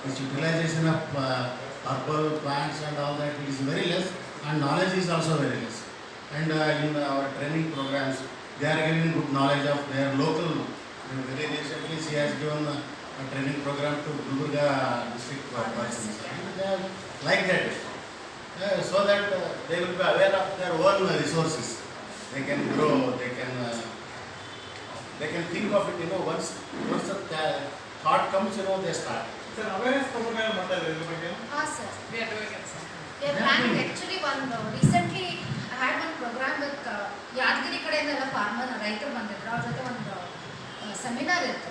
Its utilization of herbal plants and all that is very less, and knowledge is also very less. And in our training programs, they are giving good knowledge of their local. Very recently, she has given a training program to Gulbarga district persons. And they are like that, so that they will be aware of their own resources. They can grow, they can think of it, once the thought comes, they start. Sir, awareness program ಮಾಡ್ತಾರೆ ಇದ್ರ ಬಗ್ಗೆ? Sir. We are doing it, sir. We are planning actually recently I had one program with Yadgir ಕಡೆಯಿಂದ ಎಲ್ಲ ರೈತರು ಬಂದಿದ್ರು. ಅವ್ರ ಜೊತೆ ಒಂದು ಸೆಮಿನಾರ್ ಇತ್ತು.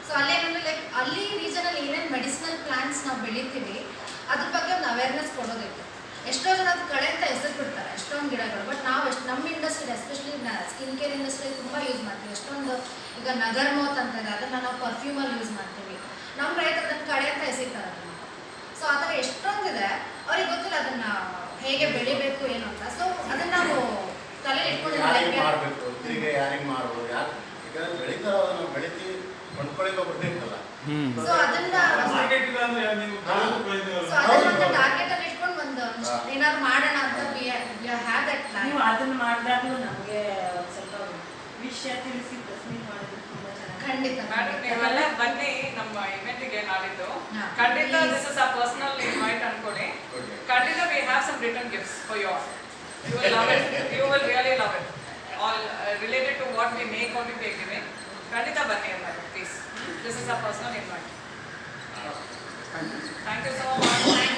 ಸೊ ಅಲ್ಲೇನಂದ್ರೆ ಅಲ್ಲಿ ರೀಜನಲ್ಲಿ ಏನೇನು ಮೆಡಿಸಿನಲ್ ಪ್ಲಾಂಟ್ಸ್ ನಾವು ಬೆಳಿತೀವಿ ಅದ್ರ ಬಗ್ಗೆ ಒಂದು ಅವೇರ್ನೆಸ್ ಕೊಡೋದಿತ್ತು. ಎಷ್ಟೋ ಜನ ಅದು ಕಳೆ ಅಂತ ಹೆಸರು ಬಿಡ್ತಾರೆ ಎಷ್ಟೊಂದು ಗಿಡಗಳು. ಬಟ್ ನಾವು ನಮ್ಮ industry especially skin care industry ತುಂಬ ಯೂಸ್ ಮಾಡ್ತೀವಿ. ಎಷ್ಟೊಂದು ಈಗ ನಗರ್ಮೋತ್ ಅಂತ ಇದೆ, ಅದನ್ನು ನಾವು ಪರ್ಫ್ಯೂಮಲ್ಲಿ ಯೂಸ್ ಮಾಡ್ತೀವಿ. ನಮ್ಮ ರೈತರು ಅದನ್ನು ಕಳೆ ಅಂತ ಎಸಿತಾರೆ ಅದನ್ನು. ಸೊ ಆ ಥರ ಎಷ್ಟೊಂದಿದೆ, ಅವ್ರಿಗೆ ಗೊತ್ತಿಲ್ಲ ಅದನ್ನು ಹೇಗೆ ಬೆಳಿಬೇಕು ಏನು ಅಂತ. ಸೊ ಅದನ್ನು ನಾವು ತಲೆಯಲ್ಲಿ ಇಟ್ಕೊಂಡು ಯಾರಿಗೆ ಮಾರಬೇಕು, ತಿರುಗಿ ಯಾರಿಗೆ ಮಾರ್ಬೋದು, ಯಾಕಂದ್ರೆ ಬೆಳಿತಾರೋ ನಾವು ಬೆಳಿತೀವಿ, ಕೊಂಡ್ಕೊಳ್ಳಿಕ್ಕೆ ಒಬ್ರು ಬೇಕಲ್ಲ. ಸೊ ಅದನ್ನ ಮಾರ್ಕೆಟ್ ಇಲ್ಲ ಅಂದ್ರೆ ನೀವು ಸೊ ಅದನ್ನ ಟಾರ್ಗೆಟ್ ಅಲ್ಲಿ ಇಟ್ಕೊಂಡು ಒಂದು ಏನಾದ್ರು ಮಾಡೋಣ ಅಂತ ವಿ ಹ್ಯಾವ್ ದಟ್ ಪ್ಲಾನ್. ನೀವು ಅದನ್ನ ಮಾಡಿದಾಗಲೂ ನಮಗೆ ಸ್ವಲ್ಪ ವಿಷಯ ತಿಳಿಸಿ ಪ್ರೆಸೆಂಟ್ ಮಾಡಿದ್ರೆ ತುಂಬಾ ಚೆನ್ನಾಗಿ. ಖಂಡಿತ ನೀವೆಲ್ಲ ಬನ್ನಿ ನಮ್ಮ ಇವೆಂಟ್ಗೆ ನಾಳಿದ್ದು. ಖಂಡಿತ this is a personal invite ಅನ್ಕೊಳ್ಳಿ. ಖಂಡಿತ we have some return gifts for you all. You will love it, you will really love it. All related to what we make on the ಬೇಕಿವೆ. ಖಂಡಿತ ಬನ್ನಿ ಎಲ್ಲರೂ please. This is a personal invite. Thank you so much.